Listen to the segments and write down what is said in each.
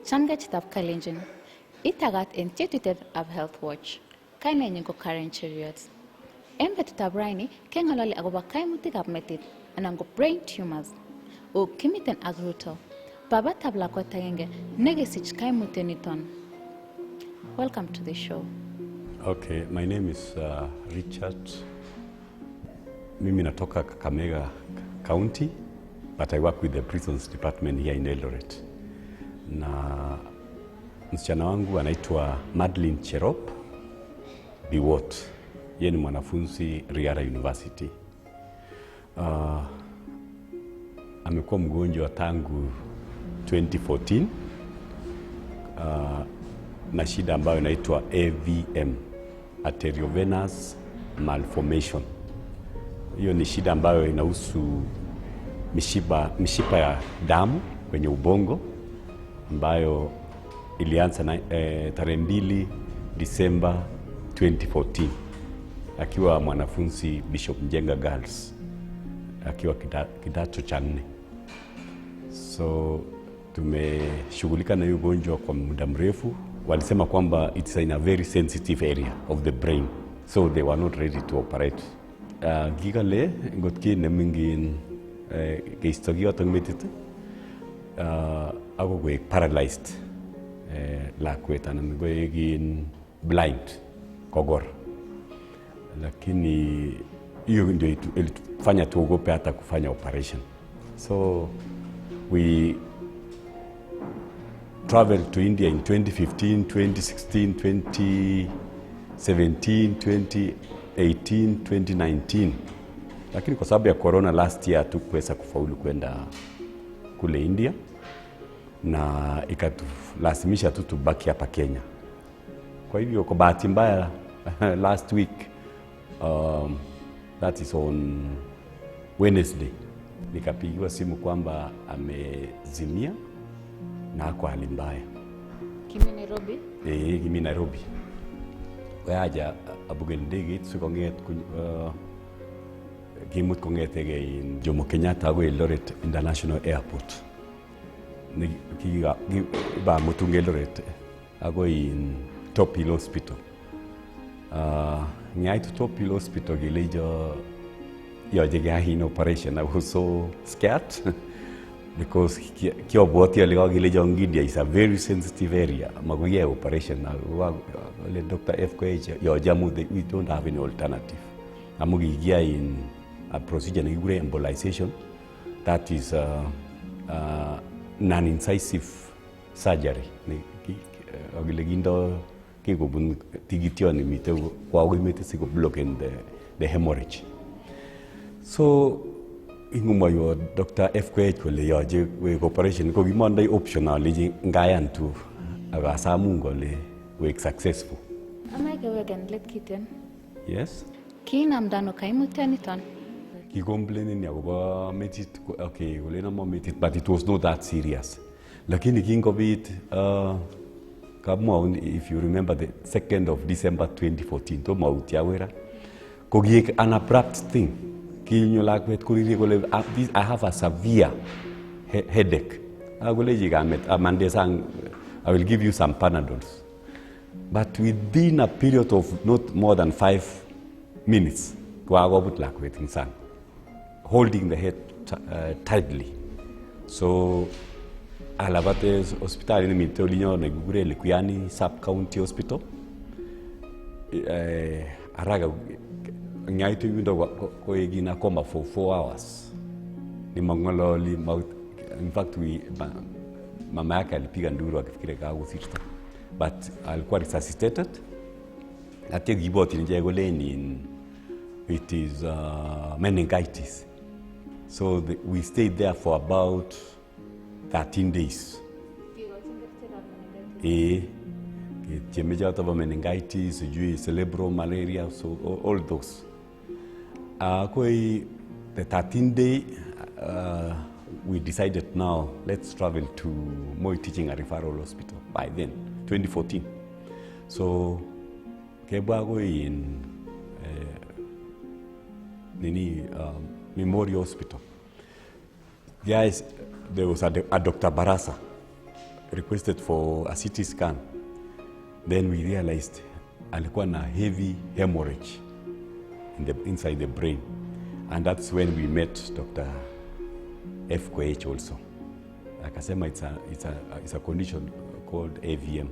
Chamgetitab Kalenjin, itagat en tetutietab Health Watch, kainenyin ko Karen Cheriot. En betutab raini, keng'ololi agobo kaimutikab metit anan ko brain tumors. O kimiten ak Ruto, babatab lakwet agenge nekesich kaimutioniton. Welcome to the show. Okay, my name is Richard. Mimi natoka Kakamega County, but I work with the prisons department here in Eldoret. Na msichana wangu anaitwa Madeline Cherop Biwot. Yeye ni mwanafunzi Riara University. Amekuwa mgonjwa tangu 2014 na shida ambayo inaitwa AVM, Arteriovenous malformation. Hiyo ni shida ambayo inahusu mishipa ya damu kwenye ubongo ambayo ilianza tarehe 2 Disemba 2014 akiwa mwanafunzi Bishop Njenga Girls akiwa kidato cha 4. So tumeshughulika na hiyo ugonjwa kwa muda mrefu. Walisema kwamba it's in a very sensitive area of the brain, so they were not ready to operate. Gigale ngotki nemingin keistogi otong metit ako koek paralyzed lakwet anan koek blind kogor, lakini hiyo ndio ilifanya tuogope hata kufanya operation. So we traveled to India in 2015, 2016, 2017, 2018, 2019. Lakini kwa sababu ya corona last year hatukuweza kufaulu kwenda kule India na ikatulazimisha tu tubaki hapa Kenya. Kwa hivyo kwa bahati mbaya last week, that is on Wednesday, nikapigiwa simu kwamba amezimia na kwa hali mbaya. Kimi Nairobi? Kimi Nairobi. Waja abugel ndege sikonget kimut kongetege in Jomo Kenyatta go Eldoret International Airport. Ba mutunge Eldoret ago in Top Hill Hospital. Nyai to Top Hill Hospital gilejo yoje in operation. I was so scared because kioboti aliga gilejo ngidia is a very sensitive area. Magoye operation na Dr. FKH yojamu we don't have any alternative. Amugigia in a procedure na embolization, that is non-incisive surgery. Agilegindo kigobun tigitioni mite kwa wimete siko blocking the hemorrhage. So ingumayo Dr. FKH wale yoje we operation ko gimanda optional li ngayan tu agasa mungo le we successful. Amake wegen let kiten. Yes. Kinamdano kaimutioniton. He complaining about metit, okay, but it was not that serious. Lakini kingo bit if you remember the 2nd of December 2014, to mauti awera. Kogiek an abrupt thing. Kinyo lakwet kuriri gole I have a severe headache. I will give you some Panadols. But within a period of not more than 5 minutes, holding the head tightly. So Alabate Hospital in Mitolinho Negure Liquiani Sub-County Hospital. Araga Nyaitu window koegina coma for 4 hours. Ni mangololi in fact we mama yake alipiga nduru akifikiri kago sirta. But alikuwa resuscitated. Ate giboti nje goleni it is meningitis. So we stayed there for about 13 days. Meningitis, cerebral malaria, so all those. The 13th day, we decided now let's travel to Moi Teaching and Referral Hospital. By then, 2014. So, Kebago in Memorial Hospital. Guys, there was a Dr. Barasa requested for a CT scan. Then we realized alikuwa na heavy hemorrhage inside the brain. And that's when we met Dr. F. Koech also. Akasema it's a condition called AVM.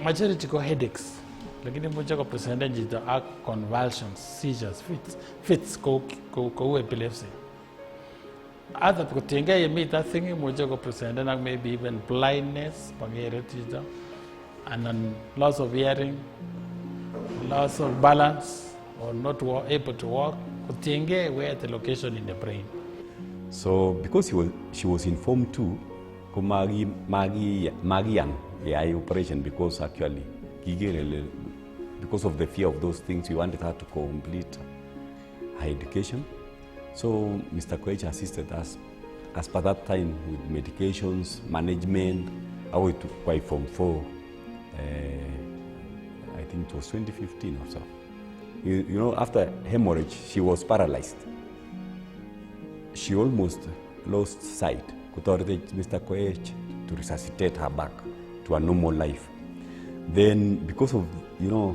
Majority go headaches. Lakini moja kwa percentage are convulsions, seizures, fits go epilepsy. Other kutenga yemi that thing moja kwa percentage maybe even blindness, and then loss of hearing, loss of balance, or not able to walk. Kutenga where the location in the brain. So because she was informed too, Maggie operation because actually because of the fear of those things, we wanted her to complete her education. So Mr. Koech assisted us as per that time with medications, management, how it took quite from 4, I think it was 2015 or so. You know, after hemorrhage, she was paralyzed. She almost lost sight. Could urge Mr. Koech to resuscitate her back to a normal life. Then, because of, you know,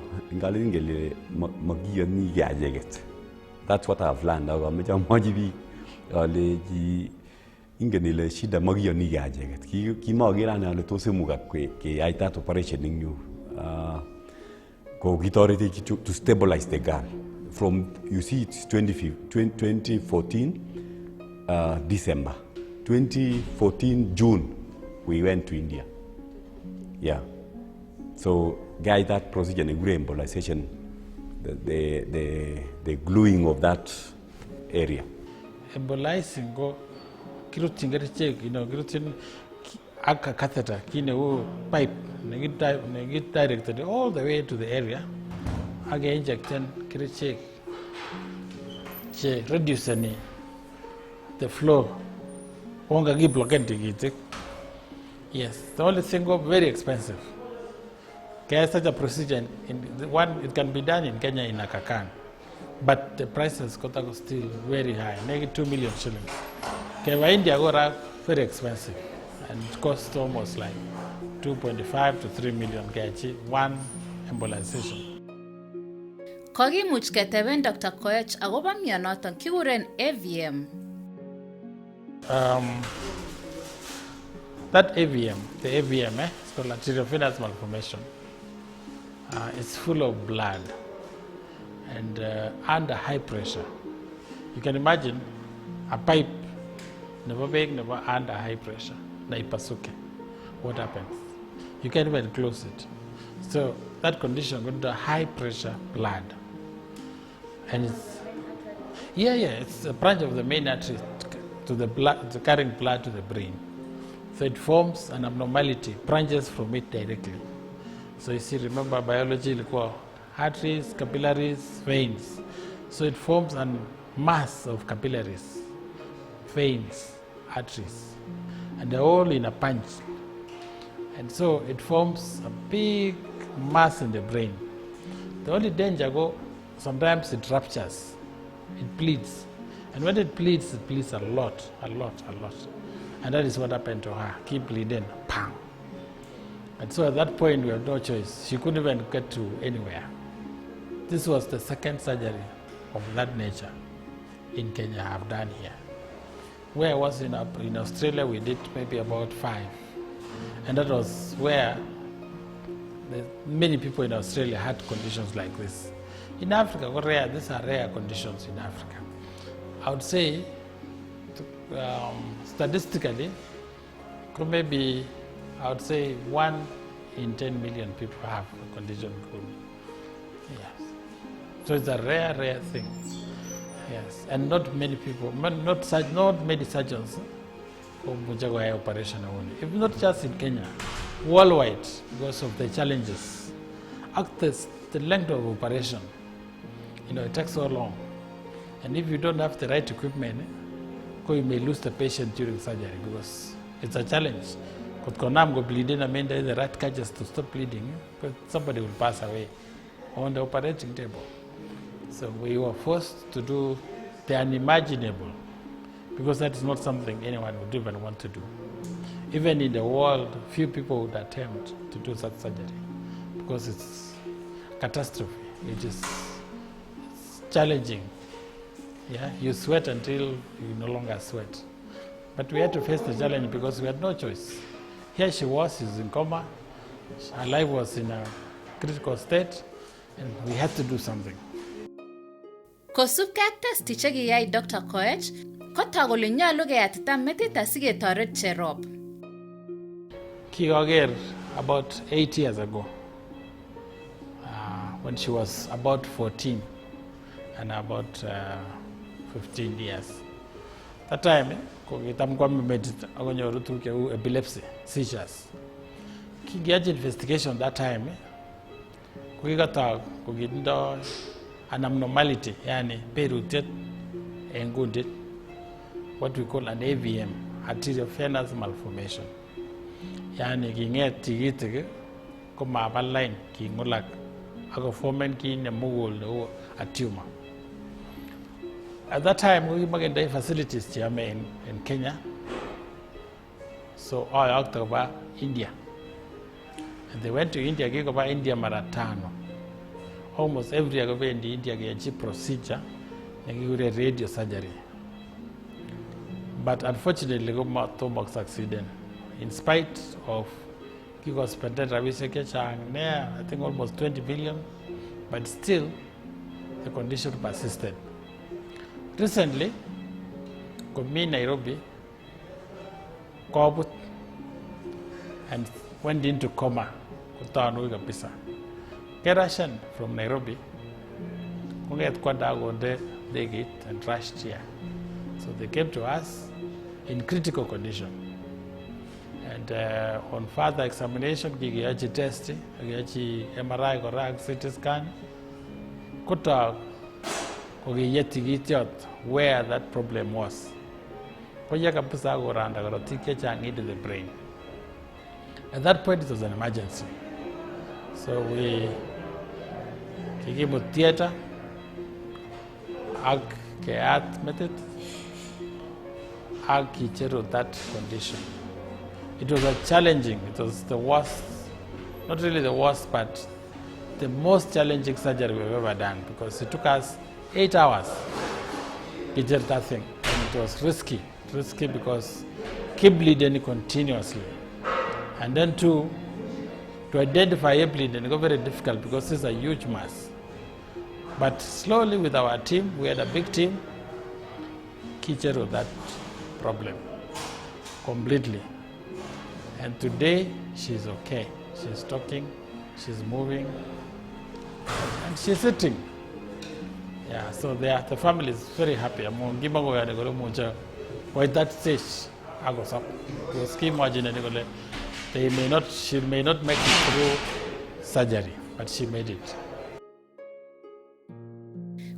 that's what I've learned. Ingenile shida magio ni gajeget. Ki magira na le tose muga ke aita operation ningu. Go to stabilize the girl. From, you see, it's 2014 December. 2014 June, we went to India. Yeah. So, guide that procedure and embolization, the gluing of that area. Embolizing go kirutin get check, you know, kirutin aka catheter, kine wo pipe, get directed all the way to the area. Aga injecten kirit check, reduce the flow. Wonga give blockade. Yes, the only thing go very expensive. Such a procedure, it can be done in Kenya in Aga Khan, but the prices are still very high, negative 2 million shillings. India go very expensive, and it costs almost like 2.5 to 3 million one embolization. Kogimuch keteben Dr. Koech agoba mionoton kiguren AVM. That AVM, the AVM, it's called Arteriovenous malformation. It's full of blood and under high pressure. You can imagine a pipe, never big, never under high pressure. Naipasuke. What happens? You can't even close it. So that condition got the high pressure blood. And it's a branch of the main artery to the blood, to carrying blood to the brain. So it forms an abnormality, branches from it directly. So you see, remember biology, arteries, capillaries, veins. So it forms a mass of capillaries, veins, arteries, and they're all in a punch. And so it forms a big mass in the brain. The only danger sometimes it ruptures, it bleeds. And when it bleeds a lot. And that is what happened to her. Keep bleeding, bang. And so at that point, we had no choice. She couldn't even get to anywhere. This was the second surgery of that nature in Kenya I have done here. Where I was in Australia, we did maybe about 5. And that was where many people in Australia had conditions like this. In Africa, these are rare conditions in Africa. I would say, statistically, maybe I would say 1 in 10 million people have a condition called. Yes. So it's a rare thing. Yes. And not many people, not many surgeons who Mujago operation only. If not just in Kenya, worldwide, because of the challenges. The length of operation, it takes so long. And if you don't have the right equipment, you may lose the patient during surgery because it's a challenge. Because go bleeding, and there is the right catches to stop bleeding, but somebody will pass away on the operating table. So we were forced to do the unimaginable, because that is not something anyone would even want to do. Even in the world, few people would attempt to do such surgery because it's catastrophe. It is challenging. Yeah, you sweat until you no longer sweat. But we had to face the challenge because we had no choice. Here she was, she's in coma. Her life was in a critical state, and we had to do something. Kosubkei ak testi chekiyai Dr. Koech, kotok kole nyolu keyatita metit asiketoret Cherop. Kikoker about 8 years ago, when she was about 14 and about 15 years. That time, kokitam kwame metit akonyoru tuguk cheu epilepsy, seizures. Kikiyachi investigation that time, kokikotok kokitindo an abnormality, yani perutiet en kundit, what we call an AVM, Arteriovenous malformation. Yani kinget tikitik komaba line kingulak akoformen ki nemugul neu a tumor. At that time, we had facilities in Kenya. So I walked over India. And they went to India, gave over India Maratano. Almost every year in India, gave procedure, and gave radio surgery. But unfortunately, we got tobox accident. In spite of Kiko spent I think almost 20 billion, but still the condition persisted. Recently, me Nairobi, Kobut, and went into coma. Kerashan from Nairobi, they get and rushed here. So they came to us in critical condition. And on further examination, gigachi test, gigachi MRI, correct CT scan, where that problem was. Into the brain. At that point, it was an emergency. So we gave him theater, art method, that condition. It was challenging. It was the worst, not really the worst, but the most challenging surgery we've ever done because it took us 8 hours to get that thing. And it was risky because keep bleeding continuously. And then to identify a bleeding, it got very difficult because it's a huge mass. But slowly with our team, we had a big team, Kichero that problem completely. And today, she's okay. She's talking, she's moving, and she's sitting. Yeah, so the family is very happy. I'm going to give why that stage I goes up. Because imagine she may not make it through surgery, but she made it.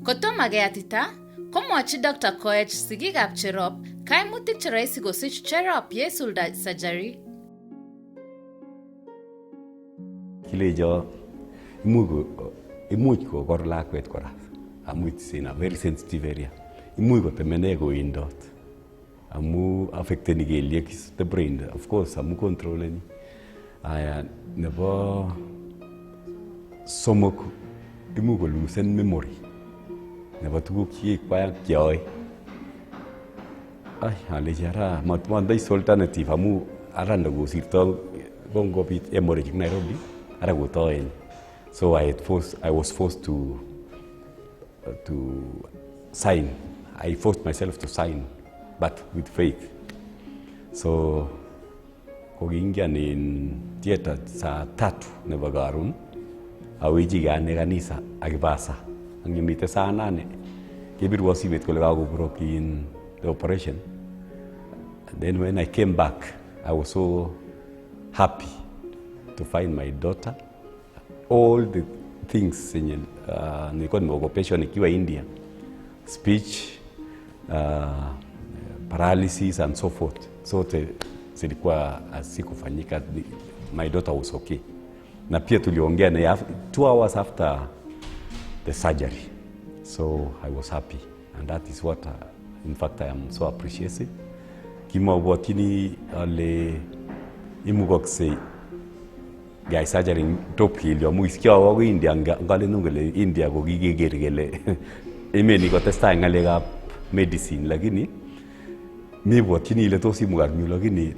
Kotoma geatita, komwachi Dr. Koech sigikab Cherop, kaimutik cheraisi kosich Cherop yesulda surgery. Kilejo imuch kokor lakwet kora amu it's in a very sensitive area. Imuch kotemene koindot amu affecteni kelyek the brain, of course, amu controleni. Aya nebo somok imuch kolusen memory nebo tuguk chekikwayak cheyoe. Alechi ara matmandai alternative amu ara ndakosirto kongobit hemorrhage Nairobi ara kotoen. So I was forced to sign. I forced myself to sign, but with faith. So kokiingian in theater saa 3 nebo karon awechigane kanisa akibasa. Angimite saa 8 kebirwo simet kole kakoburok in the operation. And then when I came back, I was so happy to find my daughter. All the things nilikuwa nimeogopeshwa nikiwa India, speech, paralysis and so forth. Sote zilikuwa asikufanyika. My daughter was okay. Na pia tuliongea na 2 hours after the surgery. So I was happy. and that is what in fact I am so appreciative. Kimabwatini ale imugoksei gay surgery top hill amu iskya wa India ngale nungale India ko kigeger kele emeni kotestai ngalekab medicine, lakini mebwatini ile tos imugak nyu, lakini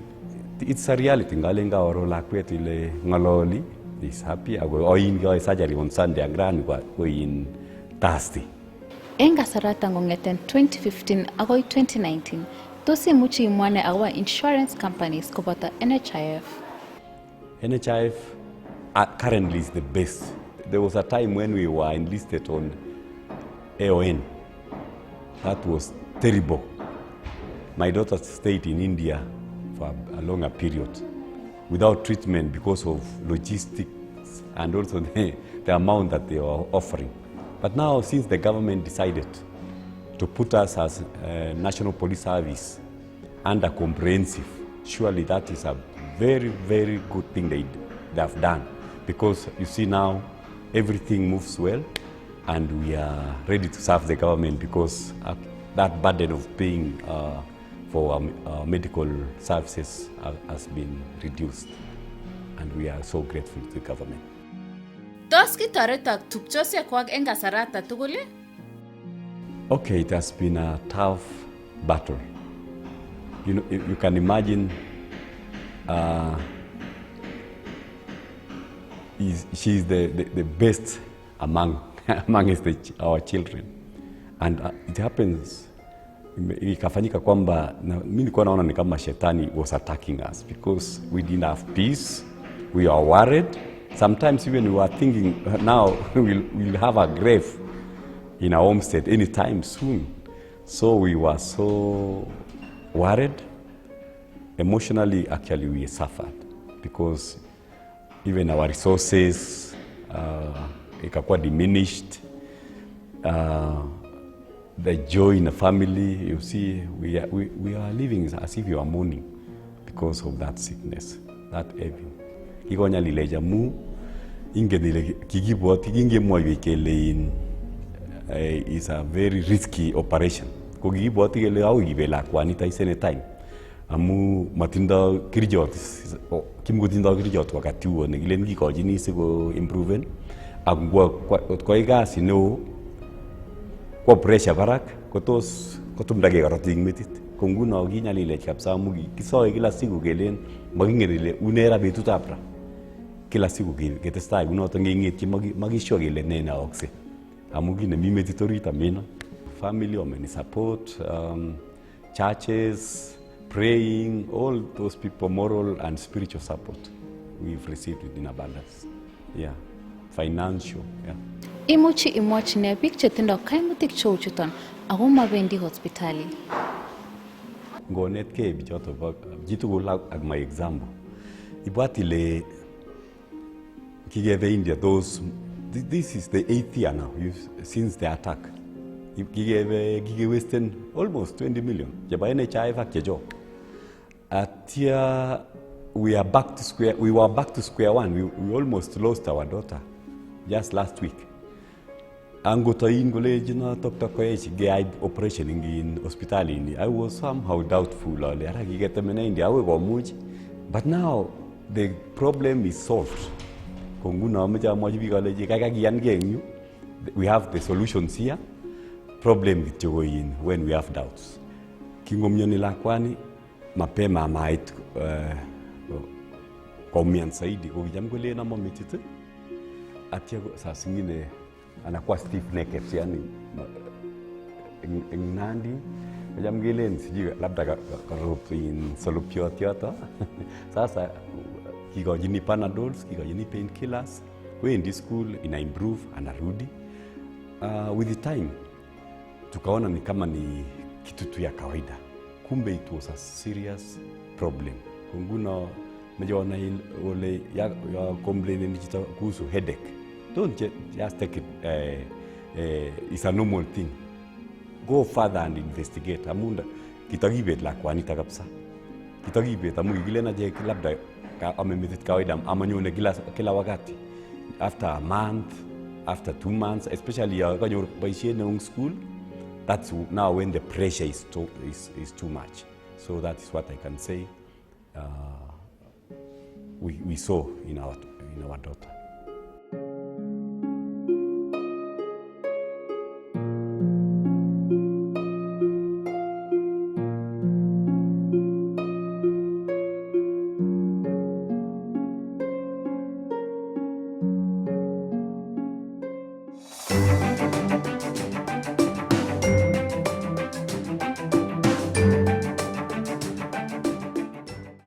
it's a reality. Ngale ngaoro lakwet ile ngaloli is happy ako oin gay surgery on Sunday angran ko in Thursday. Eng kasarata ngongeten 2015 agoi 2019 tos imuchi imwane awa insurance companies koboto NHIF. NHIF currently is the best. There was a time when we were enlisted on AON. That was terrible. My daughter stayed in India for a longer period without treatment because of logistics and also the amount that they were offering. But now, since the government decided to put us as a National Police Service under comprehensive, surely that is a very, very good thing they have done. Because you see now, everything moves well, and we are ready to serve the government because that burden of paying for medical services has been reduced, and we are so grateful to the government. Tos kitoretok tupchosiekwak eng kasarata tugul? Okay, it has been a tough battle. You know, you can imagine she's the best amongst our children, and it happens ikafanyika kwamba mimi nilikuwa naona ni kama shetani was attacking us because we didn't have peace, we are worried. Sometimes even we were thinking now we'll have a grave in our homestead anytime soon. So we were so worried. Emotionally, actually, we suffered because even our resources ikakuwa diminished. The joy in the family, you see, we are living as if you are mourning because of that sickness, that AVM. Kikonya lileja mu ingenile kikibwati kingemwoiwe kele is a very risky operation. Ko kikibwati kele au kibe lakwanita isene time. Amu matindo kirjot kimgotindo kirjot wakati huo nekilen kikochini siko improve akwa kwa ikasi no kwa pressure barak kotos kotumdage korotik metit ko nguno kinyalilech kabisa amu kisoe kila siku kelen makingerile unera betutab ra kila siku ketestai kunoto ngengetyi makisho kele ne naokse amu kine mi metit orit amino family omeni support, churches, praying, all those people, moral and spiritual support we've received in abundance. Yeah, financial, yeah. Imuchi imwachine biik chetindo kaimutik cheu chuton ako mabendi hospitali. Ngonetkei bichoto bo chitugul ak my example. Ibwat ile kigebe India this is the 8th year now since the attack. Kige wasted almost 20 million. Jeba NHIF ak jejo. We were back to square one. We almost lost our daughter just last week. Angoto in college na Dr. Koech gave operation in hospital in. I was somehow doubtful but now the problem is solved. We have the solutions here. Problem when we have doubts. Kingomyoni lakwani mapema mait komian saidi ko jamgole na mamitite atia saa zingine anakuwa stiff necked yani nandi jamgelen siji labda karopin solupiotiota sasa kigojini panadols kigojini painkillers wendi school ina improve anarudi with the time tukaona ni kama ni kitu tu ya kawaida, kumbe it was a serious problem. Kunguna mejona ole ya complain ni kita kuhusu headache. Don't just take it it's a normal thing. Go further and investigate. Amunda kitagibet la kwanita kabisa. Kitagibet amu igilena je labda amemetit kawaida amanyone kila wakati. After a month, after 2 months, especially kanyor baishe na school that's now when the pressure is too much. So that is what I can say we saw in our daughter.